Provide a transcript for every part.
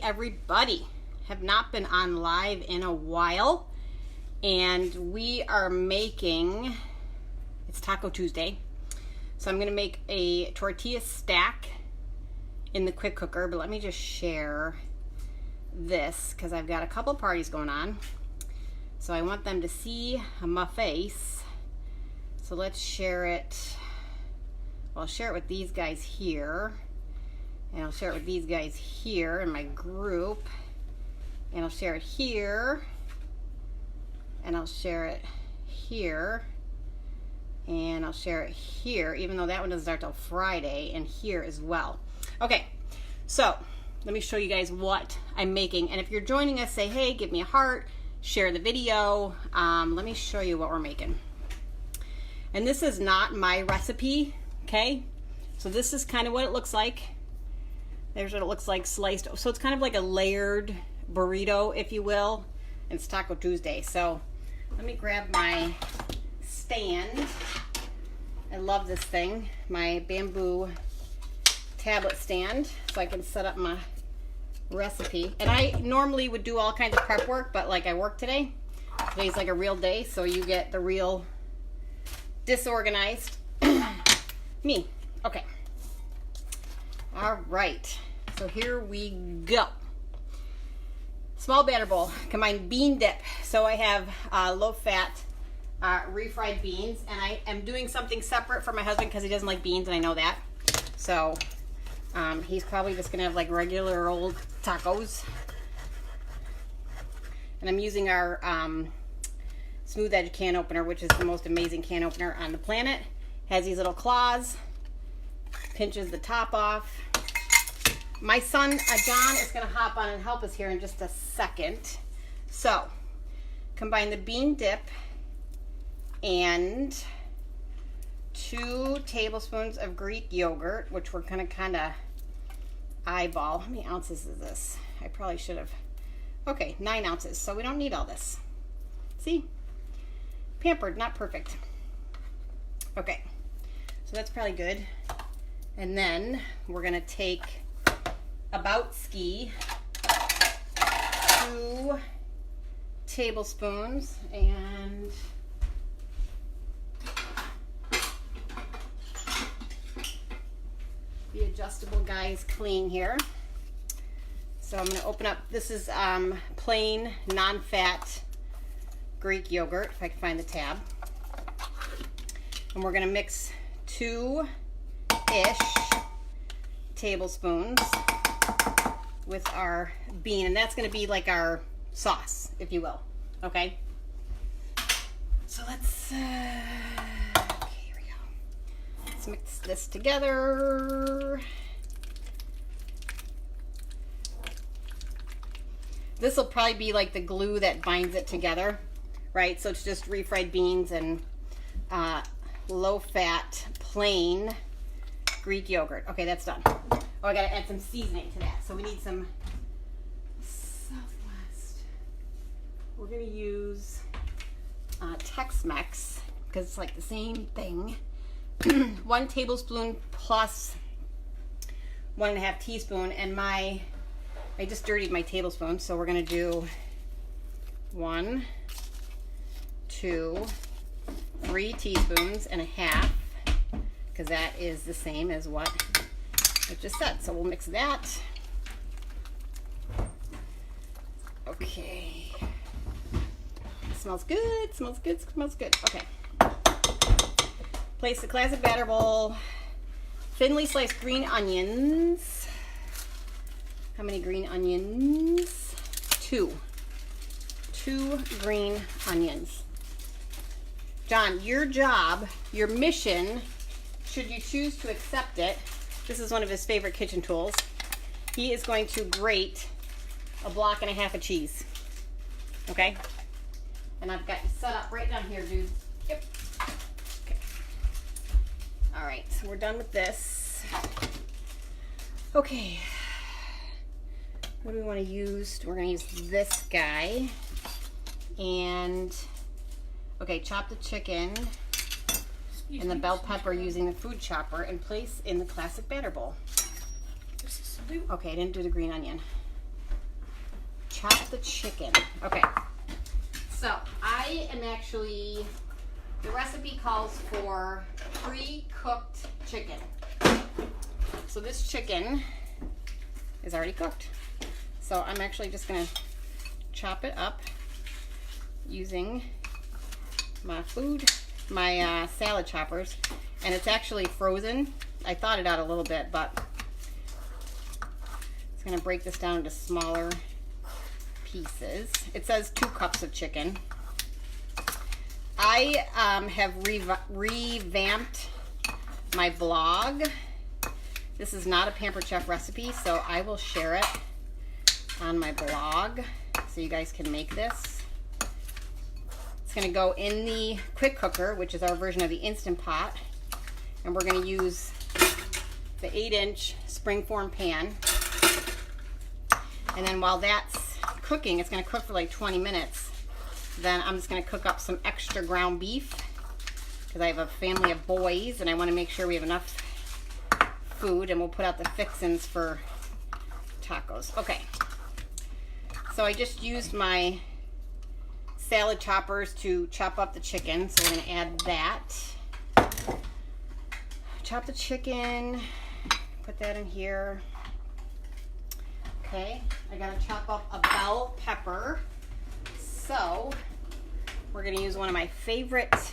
everybody. Have not been on live in a while, and we are making, it's Taco Tuesday, so I'm gonna make a tortilla stack in the quick cooker. But let me just share this because I've got a couple parties going on, so I want them to see my face. So let's share it. Well, I'll share it with these guys here, and I'll share it with these guys here in my group, and I'll share it here, and I'll share it here, and I'll share it here, even though that one doesn't start till Friday, and here as well. Okay, so let me show you guys what I'm making. And if you're joining us, say hey, give me a heart, share the video. Let me show you what we're making. And this is not my recipe, okay? So this is kind of what it looks like. There's what it looks like sliced. So it's kind of like a layered burrito, if you will. And it's Taco Tuesday. So let me grab my stand. I love this thing, my bamboo tablet stand, so I can set up my recipe. And I normally would do all kinds of prep work, but like I work today. Today's like a real day, so you get the real disorganized me. Okay. All right. So here we go. Small batter bowl. Combined bean dip. So I have low-fat refried beans, and I am doing something separate for my husband because he doesn't like beans, and I know that. So he's probably just gonna have like regular old tacos. And I'm using our smooth edge can opener, which is the most amazing can opener on the planet. Has these little claws, pinches the top off. My son John is going to hop on and help us here in just a second. So combine the bean dip and 2 tablespoons of Greek yogurt, which we're going to kind of eyeball. How many ounces is this? I probably should have. Okay, 9 ounces. So we don't need all this. See? Pampered, not perfect. Okay, so that's probably good. And then we're gonna take about 2 tablespoons and the adjustable guy's clean here. So I'm gonna open up, this is plain non-fat Greek yogurt, if I can find the tab. And we're gonna mix 2-ish tablespoons with our bean, and that's gonna be like our sauce, if you will. Okay. So let's okay, here we go. Let's mix this together. This will probably be like the glue that binds it together, right? So it's just refried beans and low-fat, plain Greek yogurt. Okay, that's done. Oh, I gotta add some seasoning to that. So we need some Southwest. We're gonna use Tex-mex because it's like the same thing. 1 tablespoon plus 1.5 teaspoon, and I just dirtied my tablespoon, so we're gonna do 1, 2, 3 teaspoons and a half, because that is the same as what I just said. So we'll mix that. Okay. Smells good, smells good, smells good. Okay. Place the classic batter bowl. Thinly sliced green onions. How many green onions? 2. 2 green onions. John, your job, your mission, should you choose to accept it, this is one of his favorite kitchen tools. He is going to grate 1.5 blocks of cheese. Okay? And I've got you set up right down here, dude. Yep. Okay. All right, so we're done with this. Okay. What do we want to use? We're going to use this guy. And, okay, chop the chicken and the bell pepper using the food chopper and place in the classic batter bowl. Okay, I didn't do the green onion. chop the chicken. Okay, so I am actually, the recipe calls for pre-cooked chicken. So this chicken is already cooked. So I'm actually just gonna chop it up using my salad choppers. And it's actually frozen. I thawed it out a little bit, but it's gonna break this down into smaller pieces. It says 2 cups of chicken. I have revamped my blog. This is not a Pampered Chef recipe, so I will share it on my blog so you guys can make this. It's gonna go in the quick cooker, which is our version of the Instant Pot. And we're gonna use the 8-inch springform pan. And then while that's cooking, it's gonna cook for like 20 minutes. Then I'm just gonna cook up some extra ground beef because I have a family of boys and I wanna make sure we have enough food, and we'll put out the fixins for tacos. Okay, so I just used my salad choppers to chop up the chicken, so we're gonna add that. Chop the chicken, put that in here. Okay, I gotta chop up a bell pepper. So we're gonna use one of my favorite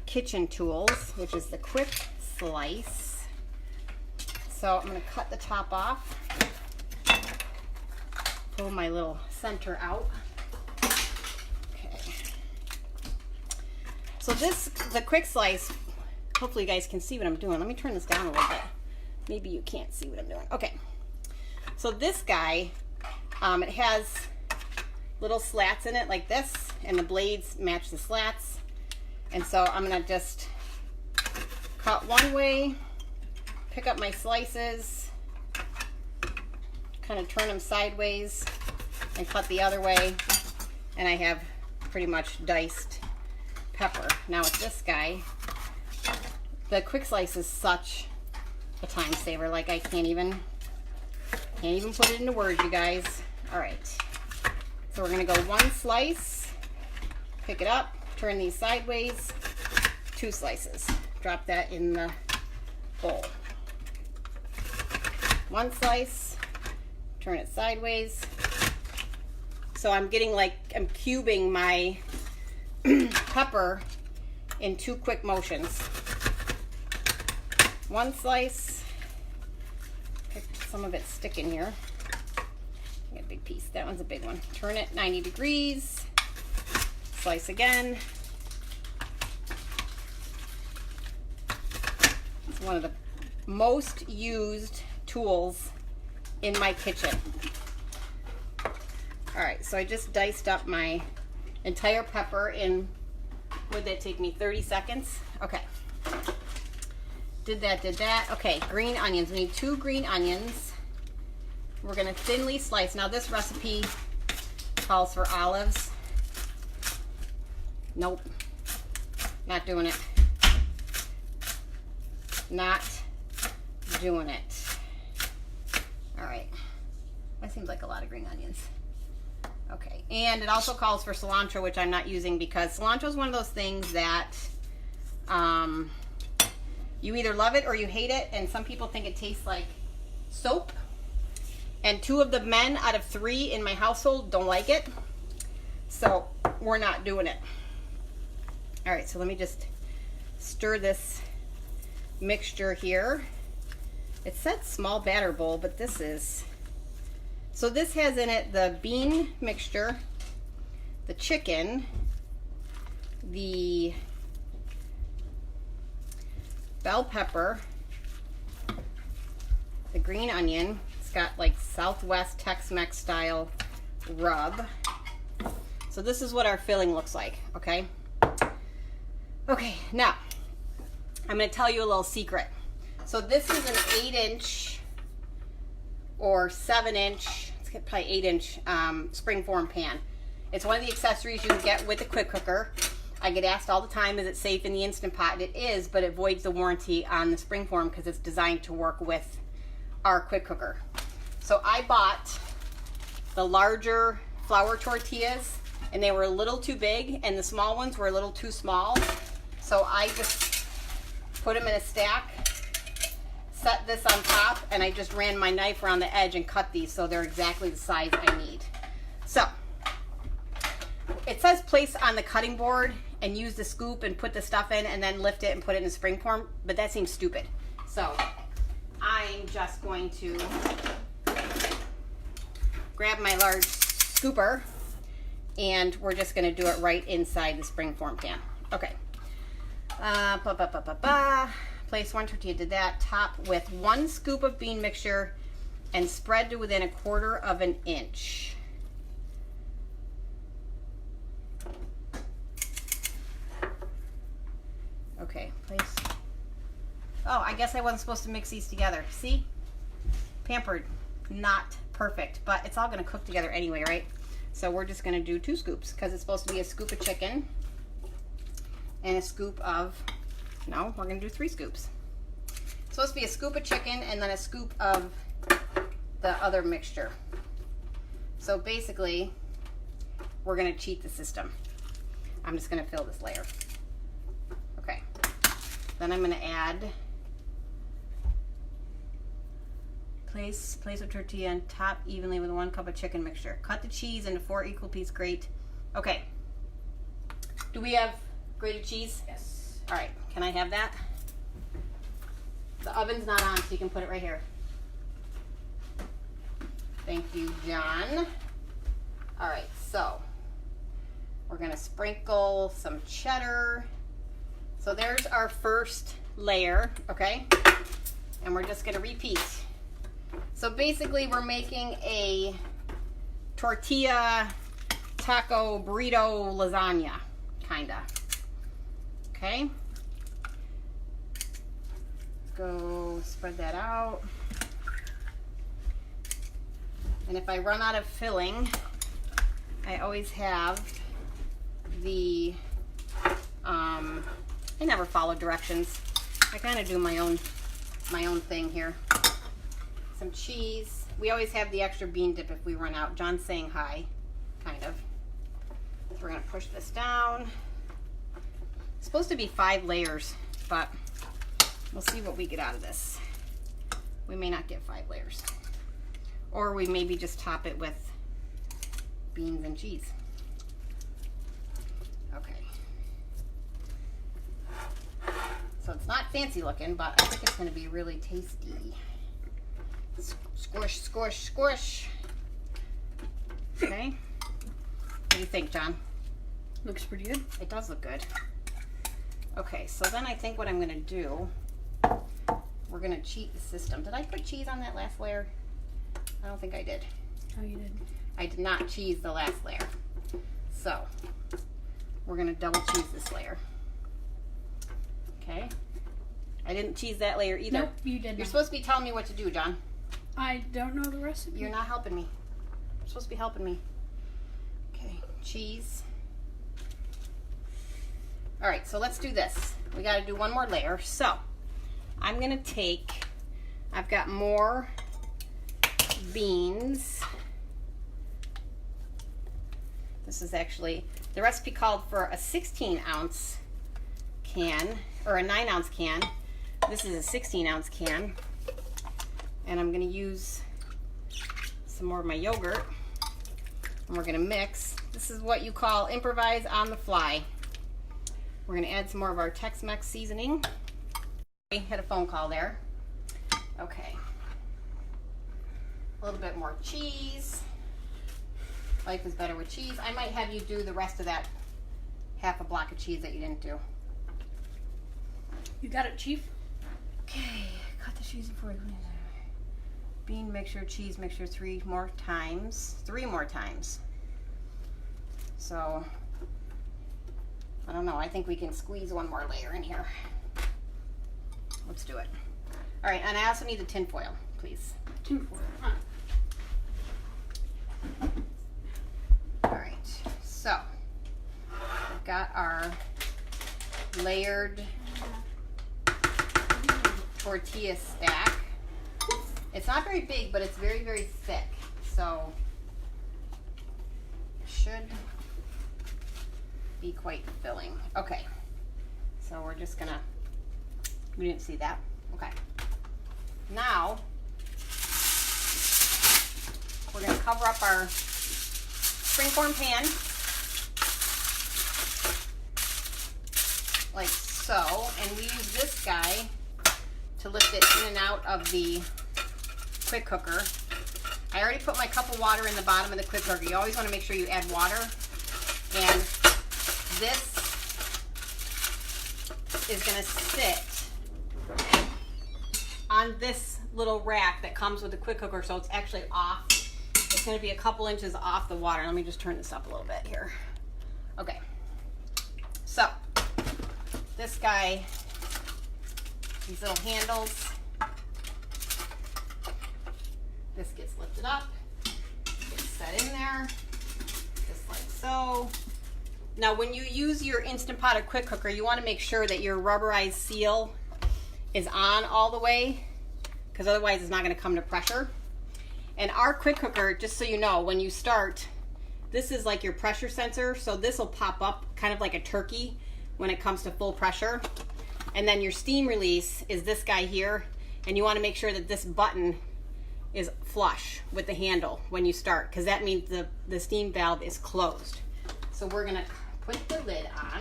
kitchen tools, which is the quick slice. So I'm gonna cut the top off, pull my little center out. Okay. So the quick slice, hopefully you guys can see what I'm doing. Let me turn this down a little bit. Maybe you can't see what I'm doing. Okay. So this guy, it has little slats in it like this, and the blades match the slats. And so I'm gonna just cut one way, pick up my slices, kind of turn them sideways, and cut the other way, and I have pretty much diced pepper. Now with this guy, the quick slice is such a time saver. Like I can't even put it into words, you guys. All right, so we're gonna go 1 slice, pick it up, turn these sideways, 2 slices, drop that in the bowl. 1 slice, turn it sideways. So I'm getting like, I'm cubing my pepper in 2 quick motions. 1 slice, some of it sticking here. Get a big piece, that one's a big one. Turn it 90 degrees, slice again. It's one of the most used tools in my kitchen. All right, so I just diced up my entire pepper in, would that take me 30 seconds? Okay. Did that. Okay, green onions. We need 2 green onions. We're gonna thinly slice. Now this recipe calls for olives. Nope, not doing it. Not doing it. All right, that seems like a lot of green onions. Okay, and it also calls for cilantro, which I'm not using because cilantro is one of those things that you either love it or you hate it, and some people think it tastes like soap, and 2 of the men out of 3 in my household don't like it, so we're not doing it. All right, so let me just stir this mixture here. It said small batter bowl, but this is, so this has in it the bean mixture, the chicken, the bell pepper, the green onion. It's got like Southwest Tex-Mex style rub. So this is what our filling looks like, okay? Okay, now I'm gonna tell you a little secret. So this is an 8-inch or 7-inch, it's probably 8-inch springform pan. It's one of the accessories you can get with the quick cooker. I get asked all the time, is it safe in the Instant Pot? It is, but it voids the warranty on the springform because it's designed to work with our quick cooker. So I bought the larger flour tortillas, and they were a little too big, and the small ones were a little too small. So I just put them in a stack, set this on top, and I just ran my knife around the edge and cut these so they're exactly the size I need. So it says place on the cutting board and use the scoop and put the stuff in and then lift it and put it in the spring form, but that seems stupid. So I'm just going to grab my large scooper and we're just going to do it right inside the spring form pan. Okay. Place one tortilla, did that. Top with 1 scoop of bean mixture and spread to within 1/4 of an inch. Okay, place. Oh, I guess I wasn't supposed to mix these together. See? Pampered, not perfect, but it's all gonna cook together anyway, right? So we're just gonna do 2 scoops because it's supposed to be a scoop of chicken and a scoop of, no, we're gonna do 3 scoops. It's supposed to be a scoop of chicken and then a scoop of the other mixture. So basically, we're gonna cheat the system. I'm just gonna fill this layer. Okay, then I'm gonna add, place a tortilla and top evenly with 1 cup of chicken mixture. Cut the cheese into 4 equal piece grate. Okay, do we have grated cheese? Yes. All right, can I have that? The oven's not on, so you can put it right here. Thank you, John. All right, so we're gonna sprinkle some cheddar. So there's our first layer, okay? And we're just gonna repeat. So basically we're making a tortilla, taco, burrito, lasagna, kinda. Okay? Go spread that out. And if I run out of filling, I always have the, I never follow directions. I kind of do my own thing here. Some cheese. We always have the extra bean dip if we run out. John's saying hi, kind of. So we're gonna push this down. It's supposed to be 5 layers, but we'll see what we get out of this. We may not get 5 layers. Or we maybe just top it with beans and cheese. Okay. So it's not fancy looking, but I think it's gonna be really tasty. Squish, squish, squish. Okay. What do you think, John? Looks pretty good. It does look good. Okay, so then I think what I'm gonna do, we're gonna cheat the system. Did I put cheese on that last layer? I don't think I did. Oh, you did. I did not cheese the last layer. So we're gonna double cheese this layer. Okay. I didn't cheese that layer either. Nope, you did You're not. supposed to be telling me what to do, John. I don't know the recipe. You're not helping me. You're supposed to be helping me. Okay, cheese. All right, so let's do this. We got to do 1 more layer. So I'm going to take, I've got more beans. This is actually, the recipe called for a 16-ounce can, or a 9-ounce can. This is a 16-ounce can. And I'm going to use some more of my yogurt. And we're going to mix. This is what you call improvise on the fly. We're going to add some more of our Tex-Mex seasoning. We had a phone call there. Okay. A little bit more cheese. Life is better with cheese. I might have you do the rest of that half a block of cheese that you didn't do. You got it, Chief? Okay. Cut the cheese before we bean mixture, cheese mixture 3 more times. 3 more times. So, I don't know. I think we can squeeze 1 more layer in here. Let's do it. All right, and I also need the tin foil, please. Tin foil. Huh. All right, so we've got our layered tortilla stack. It's not very big, but it's very, very thick. So should be quite filling. Okay, so we're just gonna, we didn't see that. Okay, now we're gonna cover up our springform pan like so, and we use this guy to lift it in and out of the quick cooker. I already put my cup of water in the bottom of the quick cooker. You always want to make sure you add water. And this is going to sit on this little rack that comes with the quick cooker, so it's actually off. It's going to be a couple inches off the water. Let me just turn this up a little bit here. Okay. So, this guy, these little handles, this gets lifted up, gets set in there, just like so. Now when you use your Instant Pot or quick cooker, you want to make sure that your rubberized seal is on all the way, because otherwise it's not going to come to pressure. And our quick cooker, just so you know, when you start, this is like your pressure sensor, so this will pop up kind of like a turkey when it comes to full pressure. And then your steam release is this guy here, and you want to make sure that this button is flush with the handle when you start, because that means the steam valve is closed. So we're gonna put the lid on.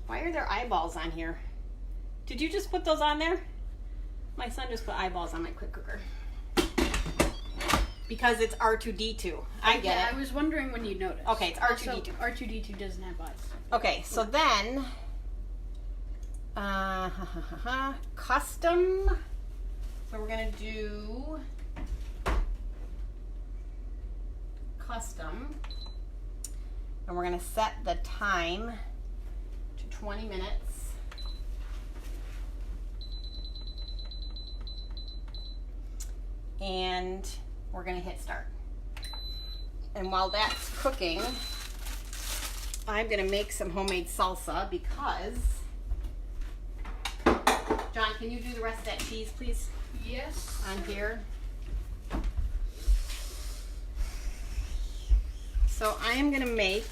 Why are there eyeballs on here? Did you just put those on there? My son just put eyeballs on my quick cooker. Because it's R2-D2. I get it. I was wondering when you noticed. Okay, it's R2-D2. Also, R2-D2 doesn't have eyes. Okay, so then, custom. So we're gonna do custom, and we're gonna set the time to 20 minutes. And we're gonna hit start. And while that's cooking, I'm gonna make some homemade salsa because, John, can you do the rest of that cheese, please? Yes. On here. So I am gonna make,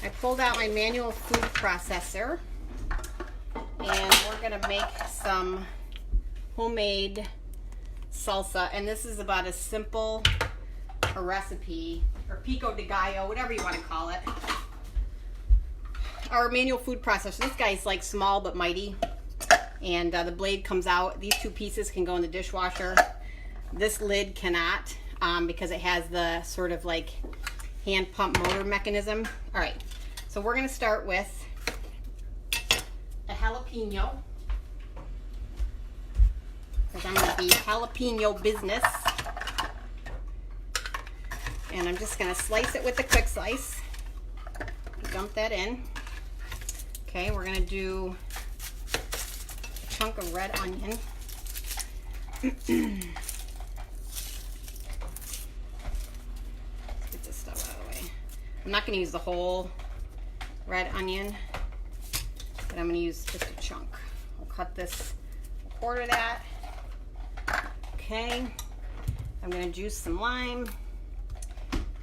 I pulled out my manual food processor, and we're gonna make some homemade salsa, and this is about as simple a recipe, or pico de gallo, whatever you want to call it. Our manual food processor, this guy's like small but mighty, and the blade comes out. These two pieces can go in the dishwasher. This lid cannot, because it has the sort of like hand pump motor mechanism. All right, so we're gonna start with a jalapeno, because I'm gonna be jalapeno business. And I'm just gonna slice it with a quick slice. Dump that in. Okay, we're gonna do a chunk of red onion. Let's get this stuff out of the way. I'm not gonna use the whole red onion, but I'm gonna use just a chunk. I'll cut this a quarter of that. Okay, I'm gonna juice some lime.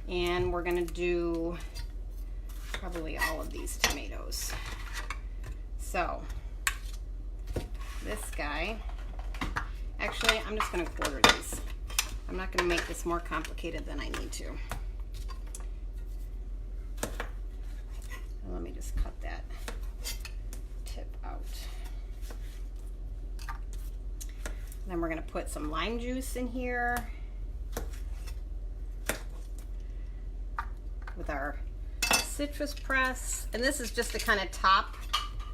And we're gonna do probably all of these tomatoes. So this guy, actually I'm just gonna quarter these. I'm not gonna make this more complicated than I need to. Let me just cut that tip out. Then we're gonna put some lime juice in here with our citrus press, and this is just the kind of top,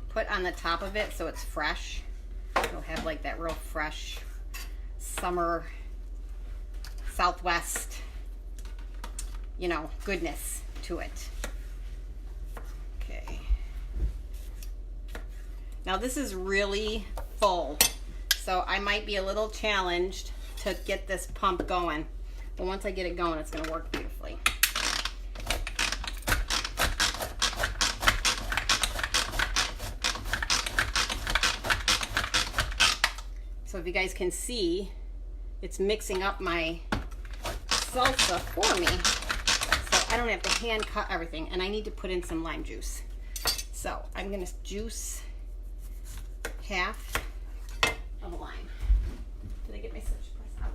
put on the top of it so it's fresh. It'll have like that real fresh summer Southwest, you know, goodness to it. Okay. Now this is really full, so I might be a little challenged to get this pump going, but once I get it going, it's going to work beautifully. So if you guys can see, it's mixing up my salsa for me. So I don't have to hand cut everything, and I need to put in some lime juice. So I'm gonna juice half of a lime. Did I get my citrus press out?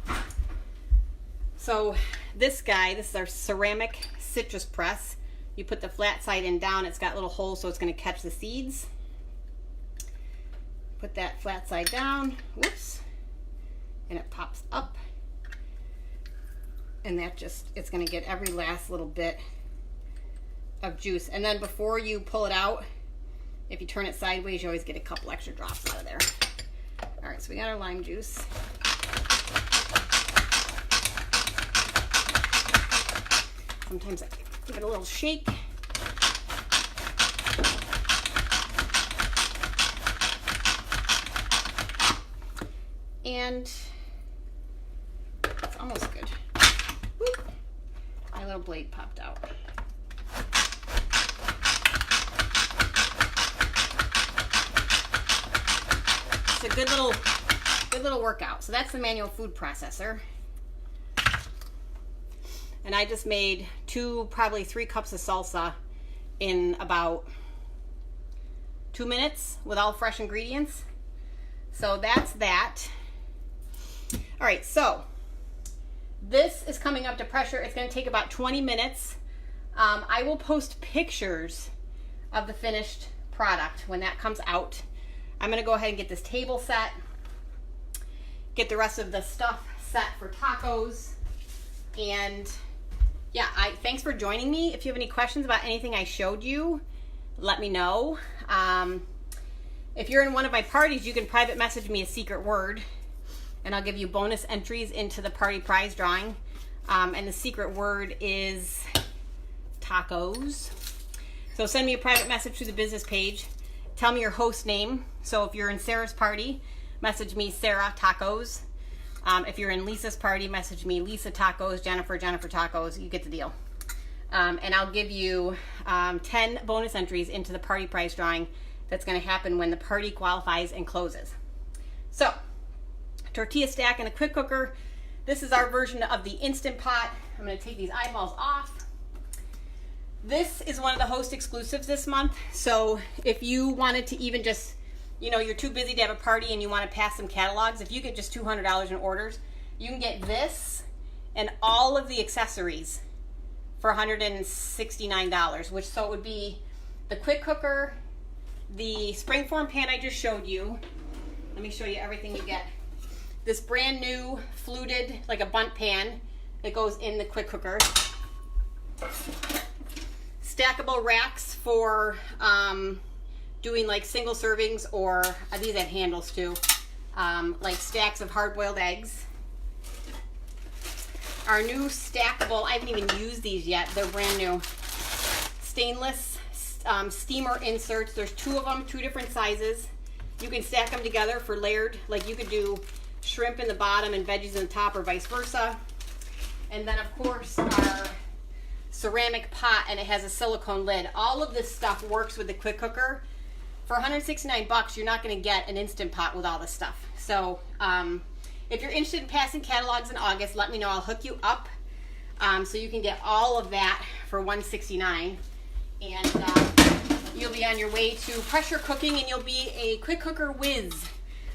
No. So this is our ceramic citrus press. You put the flat side in down, it's got little holes so it's gonna catch the seeds. Put that flat side down, whoops, and it pops up. And that just, it's gonna get every last little bit of juice. And then before you pull it out, if you turn it sideways, you always get a couple extra drops out of there. All right, so we got our lime juice. Sometimes I give it a little shake. And it's almost good. Whoop. My little blade popped out. It's a good little workout. So that's the manual food processor. And I just made probably 3 cups of salsa in about 2 minutes with all fresh ingredients. So that's that. All right, so this is coming up to pressure. It's going to take about 20 minutes. I will post pictures of the finished product when that comes out. I'm going to go ahead and get this table set, get the rest of the stuff set for tacos, and yeah, thanks for joining me. If you have any questions about anything I showed you, let me know. If you're in one of my parties, you can private message me a secret word, and I'll give you bonus entries into the party prize drawing. And the secret word is tacos. So send me a private message through the business page. Tell me your host name. So if you're in Sarah's party, message me Sarah Tacos. If you're in Lisa's party, message me Lisa Tacos, Jennifer Tacos. You get the deal. And I'll give you 10 bonus entries into the party prize drawing that's going to happen when the party qualifies and closes. So, tortilla stack in a quick cooker. This is our version of the Instant Pot. I'm going to take these eyeballs off. This is one of the host exclusives this month. So if you wanted to even just, you're too busy to have a party and you want to pass some catalogs, if you get just $200 in orders, you can get this and all of the accessories for $169, which so it would be the quick cooker, the springform pan I just showed you. Let me show you everything you get. This brand new fluted, like a bundt pan that goes in the quick cooker. Stackable racks for doing like single servings, or these have handles too, like stacks of hard-boiled eggs. Our new stackable, I haven't even used these yet, they're brand new. Stainless steamer inserts. There's 2 of them, 2 different sizes. You can stack them together for layered, like you could do shrimp in the bottom and veggies in the top, or vice versa. And then of course our ceramic pot, and it has a silicone lid. All of this stuff works with the quick cooker. For $169, you're not going to get an Instant Pot with all this stuff. So if you're interested in passing catalogs in August, let me know. I'll hook you up so you can get all of that for $169, and you'll be on your way to pressure cooking, and you'll be a quick cooker whiz.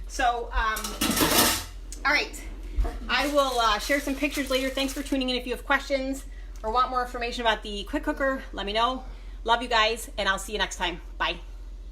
So all right, I will share some pictures later. Thanks for tuning in. If you have questions or want more information about the quick cooker, let me know. Love you guys, and I'll see you next time. Bye.